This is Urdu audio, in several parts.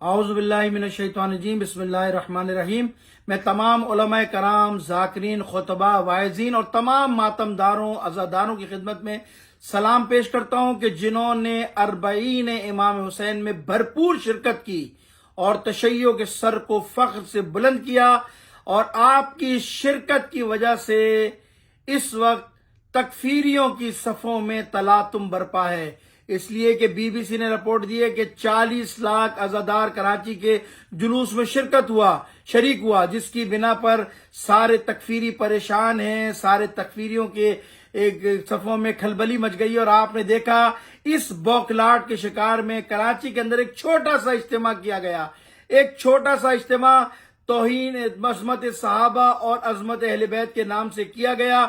اعوذ باللہ من الشیطان الرجیم، بسم اللہ الرحمن الرحیم۔ میں تمام علماء کرام، ذاکرین، خطبہ، واعظین اور تمام ماتمداروں، عزاداروں کی خدمت میں سلام پیش کرتا ہوں کہ جنہوں نے اربعین امام حسین میں بھرپور شرکت کی اور تشیع کے سر کو فخر سے بلند کیا، اور آپ کی شرکت کی وجہ سے اس وقت تکفیریوں کی صفوں میں تلاطم برپا ہے۔ اس لیے کہ بی بی سی نے رپورٹ دی ہے کہ 40 لاکھ عزادار کراچی کے جلوس میں شریک ہوا، جس کی بنا پر سارے تکفیری پریشان ہیں، سارے تکفیریوں کے ایک صفوں میں کھلبلی مچ گئی۔ اور آپ نے دیکھا اس بوکلاٹ کے شکار میں کراچی کے اندر ایک چھوٹا سا اجتماع کیا گیا، ایک چھوٹا سا اجتماع توہین عظمت صحابہ اور عظمت اہل بیت کے نام سے کیا گیا،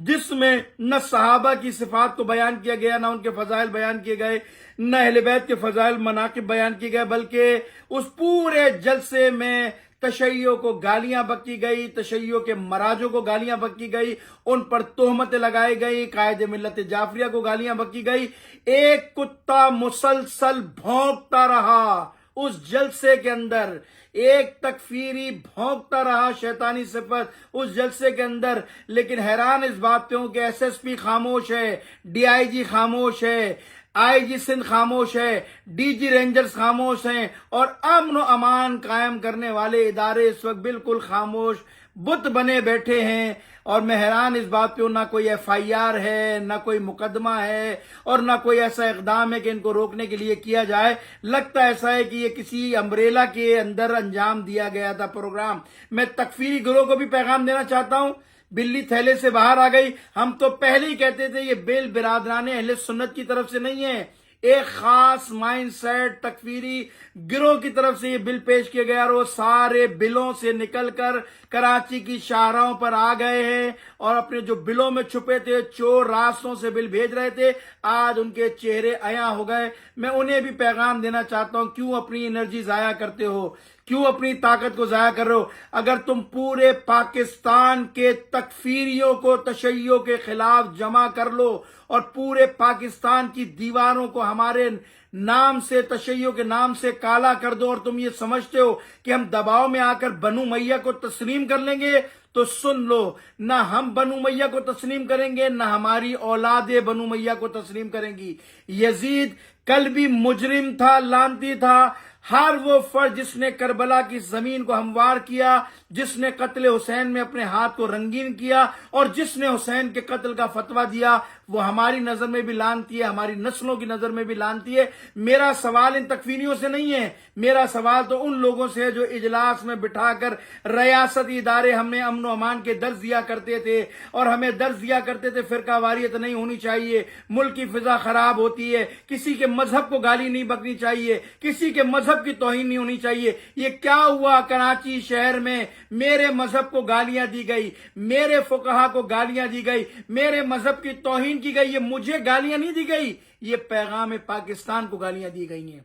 جس میں نہ صحابہ کی صفات کو بیان کیا گیا، نہ ان کے فضائل بیان کیے گئے، نہ اہل بیت کے فضائل مناقب بیان کیے گئے، بلکہ اس پورے جلسے میں تشیع کو گالیاں بکی گئی، تشیع کے مراجوں کو گالیاں بکی گئی، ان پر تہمتیں لگائی گئی، قائد ملت جعفریہ کو گالیاں بکی گئی۔ ایک کتا مسلسل بھونکتا رہا اس جلسے کے اندر، ایک تکفیری بھونکتا رہا شیطانی صفت اس جلسے کے اندر۔ لیکن حیران اس بات پہ ہوں کہ ایس ایس پی خاموش ہے، ڈی آئی جی خاموش ہے، آئی جی سندھ خاموش ہے، ڈی جی رینجرز خاموش ہیں، اور امن و امان قائم کرنے والے ادارے اس وقت بالکل خاموش بت بنے بیٹھے ہیں۔ اور میں حیران اس بات پہ ہوں، نہ کوئی ایف آئی آر ہے، نہ کوئی مقدمہ ہے، اور نہ کوئی ایسا اقدام ہے کہ ان کو روکنے کے لیے کیا جائے۔ لگتا ایسا ہے کہ یہ کسی امبریلا کے اندر انجام دیا گیا تھا پروگرام۔ میں تکفیری گروہ کو بھی پیغام دینا چاہتا ہوں، بلی تھیلے سے باہر آ گئی۔ ہم تو پہلے ہی کہتے تھے یہ بل برادران اہل سنت کی طرف سے نہیں ہے، ایک خاص مائنڈ سیٹ تکفیری گروہ کی طرف سے یہ بل پیش کیا گیا، اور وہ سارے بلوں سے نکل کر کراچی کی شاہراہوں پر آ گئے ہیں، اور اپنے جو بلوں میں چھپے تھے چور راستوں سے بل بھیج رہے تھے، آج ان کے چہرے عیاں ہو گئے۔ میں انہیں بھی پیغام دینا چاہتا ہوں، کیوں اپنی انرجی ضائع کرتے ہو، کیوں اپنی طاقت کو ضائع کر رہے ہو؟ اگر تم پورے پاکستان کے تکفیریوں کو تشیع کے خلاف جمع کر لو اور پورے پاکستان کی دیواروں کو ہمارے نام سے، تشیع کے نام سے کالا کر دو، اور تم یہ سمجھتے ہو کہ ہم دباؤ میں آ کر بنو امیہ کو تسلیم کر لیں گے، تو سن لو، نہ ہم بنو امیہ کو تسلیم کریں گے، نہ ہماری اولاد بنو امیہ کو تسلیم کریں گی۔ یزید کل بھی مجرم تھا، لعنتی تھا۔ ہر وہ فرد جس نے کربلا کی زمین کو ہموار کیا، جس نے قتل حسین میں اپنے ہاتھ کو رنگین کیا، اور جس نے حسین کے قتل کا فتویٰ دیا، وہ ہماری نظر میں بھی لعنتی ہے، ہماری نسلوں کی نظر میں بھی لعنتی ہے۔ میرا سوال ان تکفیریوں سے نہیں ہے، میرا سوال تو ان لوگوں سے ہے جو اجلاس میں بٹھا کر ریاستی ادارے ہمیں امن و امان کے درس دیا کرتے تھے، اور ہمیں درس دیا کرتے تھے فرقہ واریت نہیں ہونی چاہیے، ملک کی فضا خراب ہوتی ہے، کسی کے مذہب کو گالی نہیں بکنی چاہیے، کسی کے مذہب کی توہین نہیں ہونی چاہیے۔ یہ کیا ہوا؟ کراچی شہر میں میرے مذہب کو گالیاں دی گئی، میرے فقہا کو گالیاں دی گئی، میرے مذہب کی توہین کی گئی۔ یہ مجھے گالیاں نہیں دی گئی، یہ پیغام پاکستان کو گالیاں دی گئی ہیں،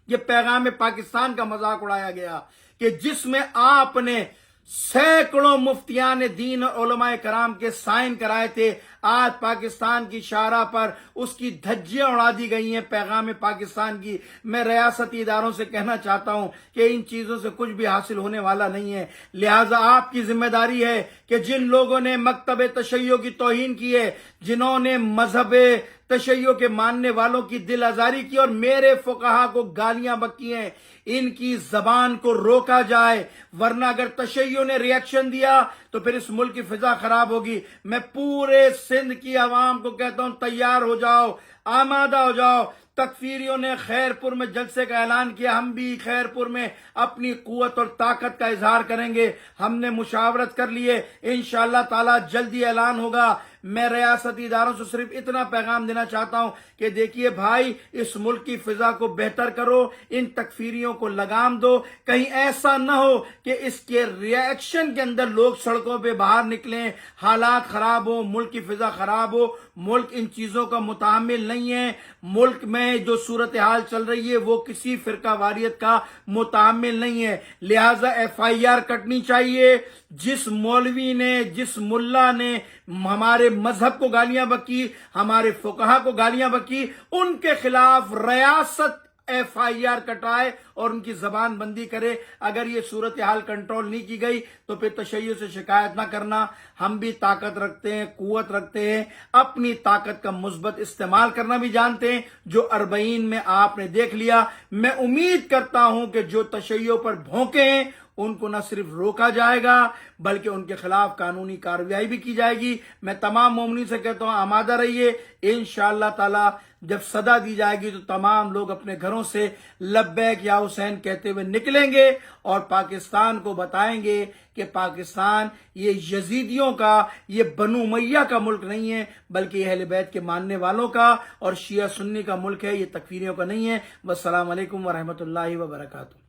یہ پیغام پاکستان کا مذاق اڑایا گیا، کہ جس میں آپ نے سینکڑوں مفتیان دین اور علماء کرام کے سائن کرائے تھے، آج پاکستان کی شاہراہ پر اس کی دھجیاں اڑا دی گئی ہیں پیغام پاکستان کی۔ میں ریاستی اداروں سے کہنا چاہتا ہوں کہ ان چیزوں سے کچھ بھی حاصل ہونے والا نہیں ہے، لہٰذا آپ کی ذمہ داری ہے کہ جن لوگوں نے مکتب تشیع کی توہین کی ہے، جنہوں نے مذہب تشیع کے ماننے والوں کی دل آزاری کی اور میرے فقہا کو گالیاں بکی ہیں، ان کی زبان کو روکا جائے، ورنہ اگر تشیع نے ری ایکشن دیا تو پھر اس ملک کی فضا خراب ہوگی۔ میں پورے سندھ کی عوام کو کہتا ہوں، تیار ہو جاؤ، آمادہ ہو جاؤ۔ تکفیریوں نے خیر پور میں جلسے کا اعلان کیا، ہم بھی خیر پور میں اپنی قوت اور طاقت کا اظہار کریں گے۔ ہم نے مشاورت کر لیے، انشاءاللہ تعالی جلدی اعلان ہوگا۔ میں ریاستی اداروں سے صرف اتنا پیغام دینا چاہتا ہوں کہ دیکھیے بھائی، اس ملک کی فضا کو بہتر کرو، ان تکفیریوں کو لگام دو، کہیں ایسا نہ ہو کہ اس کے ری ایکشن کے اندر لوگ سڑکوں پہ باہر نکلیں، حالات خراب ہو، ملک کی فضا خراب ہو۔ ملک ان چیزوں کا متحمل نہیں ہے، ملک میں جو صورتحال چل رہی ہے وہ کسی فرقہ واریت کا متحمل نہیں ہے، لہٰذا ایف آئی آر کٹنی چاہیے۔ جس مولوی نے، جس ملا نے ہمارے مذہب کو گالیاں بکی، ہمارے فقہا کو گالیاں بکی، ان کے خلاف ریاست FIR کٹائے اور ان کی زبان بندی کرے۔ اگر یہ صورتحال کنٹرول نہیں کی گئی تو پھر تشیع سے شکایت نہ کرنا۔ ہم بھی طاقت رکھتے ہیں، قوت رکھتے ہیں، اپنی طاقت کا مثبت استعمال کرنا بھی جانتے ہیں، جو 40 میں آپ نے دیکھ لیا۔ میں امید کرتا ہوں کہ جو تشیع پر بھونکے ہیں ان کو نہ صرف روکا جائے گا بلکہ ان کے خلاف قانونی کارروائی بھی کی جائے گی۔ میں تمام مومنین سے کہتا ہوں آمادہ رہیے، انشاءاللہ تعالی جب صدا دی جائے گی تو تمام لوگ اپنے گھروں سے لبیک یا حسین کہتے ہوئے نکلیں گے اور پاکستان کو بتائیں گے کہ پاکستان یہ یزیدیوں کا، یہ بنو امیہ کا ملک نہیں ہے بلکہ یہ اہل بیت کے ماننے والوں کا اور شیعہ سنی کا ملک ہے، یہ تکفیریوں کا نہیں ہے۔ والسلام علیکم ورحمۃ اللہ وبرکاتہ۔